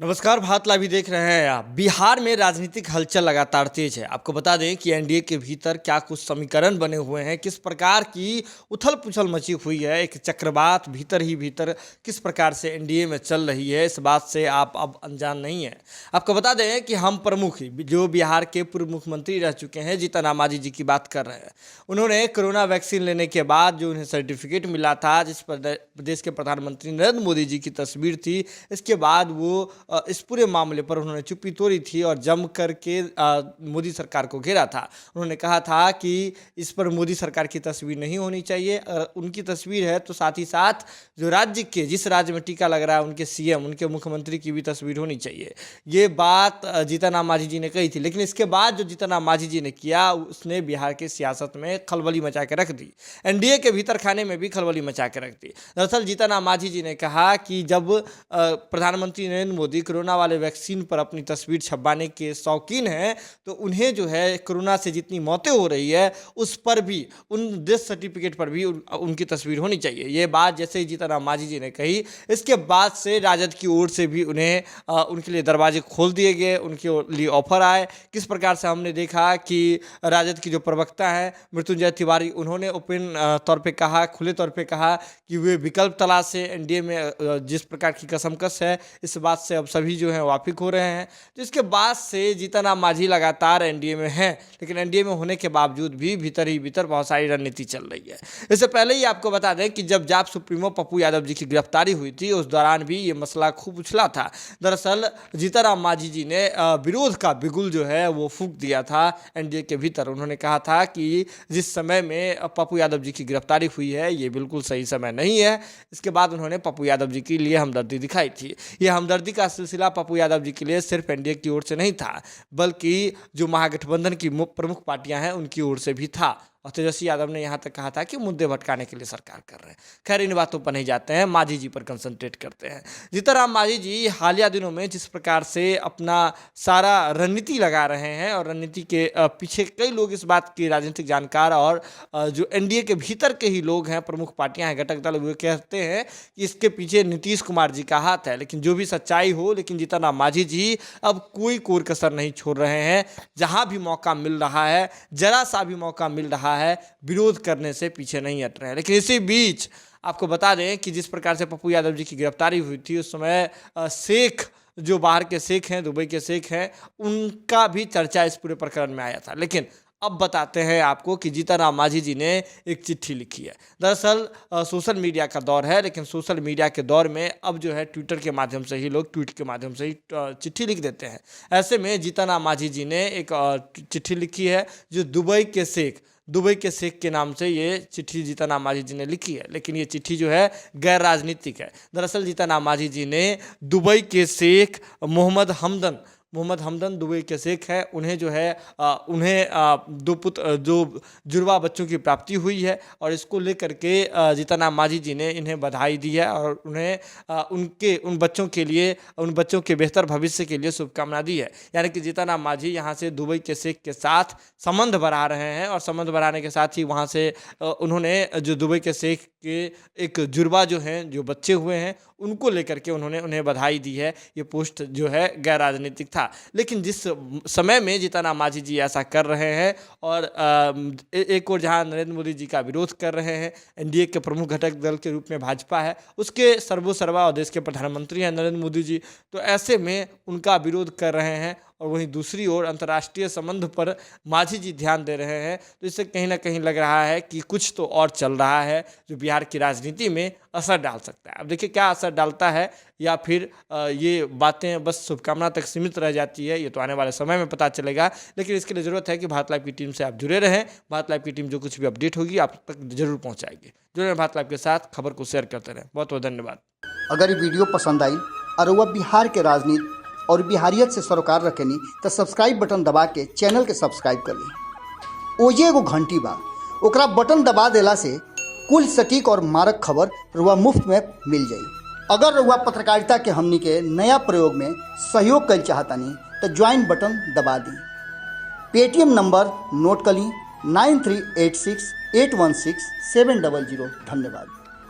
नमस्कार, भारत लाइव देख रहे हैं आप। बिहार में राजनीतिक हलचल लगातार तेज है। आपको बता दें कि एनडीए के भीतर क्या कुछ समीकरण बने हुए हैं, किस प्रकार की उथल पुथल मची हुई है, एक चक्रवात भीतर ही भीतर किस प्रकार से एनडीए में चल रही है, इस बात से आप अब अनजान नहीं है। आपको बता दें कि हम प्रमुख जो बिहार के पूर्व मुख्यमंत्री रह चुके हैं जीतन राम मांझी जी की बात कर रहे हैं। उन्होंने कोरोना वैक्सीन लेने के बाद जो उन्हें सर्टिफिकेट मिला था, जिस प्रदेश के प्रधानमंत्री नरेंद्र मोदी जी की तस्वीर थी, इसके बाद वो इस पूरे मामले पर उन्होंने चुप्पी तोड़ी थी और जम करके मोदी सरकार को घेरा था। उन्होंने कहा था कि इस पर मोदी सरकार की तस्वीर नहीं होनी चाहिए। उनकी तस्वीर है तो साथ ही साथ जो राज्य के जिस राज्य में टीका लग रहा है उनके सीएम, उनके मुख्यमंत्री की भी तस्वीर होनी चाहिए। ये बात जीतन राम मांझी जी ने कही थी। लेकिन इसके बाद जो जीतन राम मांझी जी ने किया, उसने बिहार की सियासत में खलबली मचा के रख दी। एनडीए के भीतर खाने में भी खलबली मचा के रख दी। दरअसल जीतन राम मांझी जी ने कहा कि जब प्रधानमंत्री नरेंद्र मोदी कोरोना वाले वैक्सीन पर अपनी तस्वीर छपवाने के शौकीन हैं, तो उन्हें जो है कोरोना से जितनी मौतें हो रही है उस पर भी, उन डेथ सर्टिफिकेट पर भी उनकी तस्वीर होनी चाहिए। ये बात जैसे ही जीतन राम मांझी जी ने कही, इसके बाद से राजद की ओर से भी उन्हें उनके लिए दरवाजे खोल दिए गए, उनके लिए ऑफर आए। किस प्रकार से हमने देखा कि राजद की जो प्रवक्ता हैं मृत्युंजय तिवारी, उन्होंने ओपन तौर पर कहा, खुले तौर पर कहा कि वे विकल्प तलाशे। एनडीए में जिस प्रकार की कसमकस है, इस बात से अब सभी जो है वाफिक हो रहे हैं। तो इसके बाद से जीतन राम मांझी लगातार एनडीए में हैं, लेकिन एनडीए में होने के बावजूद भी भीतर ही भीतर बहुत सारी रणनीति चल रही है। इससे पहले ही आपको बता दें कि जब जाप सुप्रीमो पप्पू यादव जी की गिरफ्तारी हुई थी, उस दौरान भी ये मसला खूब उछला था। दरअसल जीतन राम मांझी जी ने विरोध का बिगुल जो है वो फूंक दिया था एनडीए के भीतर। उन्होंने कहा था कि जिस समय में पप्पू यादव जी की गिरफ्तारी हुई है, ये बिल्कुल सही समय नहीं है। इसके बाद उन्होंने पप्पू यादव जी के लिए हमदर्दी दिखाई थी। ये हमदर्दी का सिलसिला पप्पू यादव जी के लिए सिर्फ एनडीए की ओर से नहीं था, बल्कि जो महागठबंधन की प्रमुख पार्टियां हैं उनकी ओर से भी था। और तेजस्वी यादव ने यहाँ तक कहा था कि मुद्दे भटकाने के लिए सरकार कर रहे हैं। खैर, इन बातों पर नहीं जाते हैं, मांझी जी पर कंसंट्रेट करते हैं। जीतन राम मांझी जी हालिया दिनों में जिस प्रकार से अपना सारा रणनीति लगा रहे हैं, और रणनीति के पीछे कई लोग इस बात के राजनीतिक जानकार और जो एनडीए के भीतर के ही लोग हैं, प्रमुख पार्टियां हैं, घटक दल, वे कहते हैं कि इसके पीछे नीतीश कुमार जी का हाथ है। लेकिन जो भी सच्चाई हो, लेकिन जीतन राम मांझी जी अब कोई कोर कसर नहीं छोड़ रहे हैं। जहां भी मौका मिल रहा है, जरा सा भी मौका मिल रहा है, विरोध करने से पीछे नहीं हट रहे हैं। लेकिन इसी बीच आपको बता दें कि जिस प्रकार से पप्पू यादव जी की गिरफ्तारी हुई थी, उस समय शेख, जो बाहर के शेख हैं, दुबई के शेख हैं, उनका भी चर्चा इस पूरे प्रकरण में आया था। लेकिन अब बताते हैं आपको कि जीतन राम मांझी जी ने एक चिट्ठी लिखी है। दरअसल सोशल मीडिया का दौर है, लेकिन सोशल मीडिया के दौर में अब जो है ट्विटर के माध्यम से ही लोग ट्वीट के माध्यम से ही चिट्ठी लिख देते हैं। ऐसे में जीतन राम मांझी जी ने एक चिट्ठी लिखी है, जो दुबई के शेख के नाम से ये चिट्ठी जीतन राम मांझी जी ने लिखी है। लेकिन ये चिट्ठी जो है गैर राजनीतिक है। दरअसल जीतन राम मांझी जी ने दुबई के शेख मोहम्मद हमदन दुबई के शेख है, उन्हें जो है दो जुड़वा बच्चों की प्राप्ति हुई है, और इसको लेकर के जीतन राम मांझी जी ने इन्हें बधाई दी है और उन्हें उन बच्चों के बेहतर भविष्य के लिए शुभकामना दी है। यानी कि जीतन राम मांझी यहाँ से दुबई के शेख के साथ संबंध बढ़ा रहे हैं, और संबंध बढ़ाने के साथ ही वहाँ से उन्होंने जो दुबई के शेख के एक जुड़वा जो हैं, जो बच्चे हुए हैं, उनको लेकर के उन्हें बधाई दी है। ये पोस्ट जो है गैर राजनीतिक था। लेकिन जिस समय में जीतन राम मांझी जी ऐसा कर रहे हैं, और एक और जहां नरेंद्र मोदी जी का विरोध कर रहे हैं, एनडीए के प्रमुख घटक दल के रूप में भाजपा है, उसके सर्वोसर्वा और देश के प्रधानमंत्री हैं नरेंद्र मोदी जी, तो ऐसे में उनका विरोध कर रहे हैं। और वहीं दूसरी ओर अंतर्राष्ट्रीय संबंध पर मांझी जी ध्यान दे रहे हैं। तो इससे कहीं ना कहीं लग रहा है कि कुछ तो और चल रहा है, जो बिहार की राजनीति में असर डाल सकता है। अब देखिए क्या असर डालता है, या फिर ये बातें बस शुभकामना तक सीमित रह जाती है, ये तो आने वाले समय में पता चलेगा। लेकिन इसके लिए ज़रूरत है कि भारत लाइव की टीम से आप जुड़े रहें। भारत लाइव की टीम जो कुछ भी अपडेट होगी आप तक जरूर पहुँचाएगी। जुड़े रहें भारत लाइव के साथ, खबर को शेयर करते रहें। बहुत बहुत धन्यवाद। अगर ये वीडियो पसंद आई और वह बिहार के राजनीति और बिहारियत से सरोकार रखेनी, तो सब्सक्राइब बटन दबा के चैनल के सब्सक्राइब कर ली। ओजे एगो घंटी बा, ओकरा बटन दबा देला से कुल सटीक और मारक खबर रुआ मुफ्त में मिल जाई। अगर रुआ पत्रकारिता के हमनी के नया प्रयोग में सहयोग कर चाहतानी, तो ज्वाइन बटन दबा दी। पेटीएम नंबर नोट कर ली 9386816700। धन्यवाद।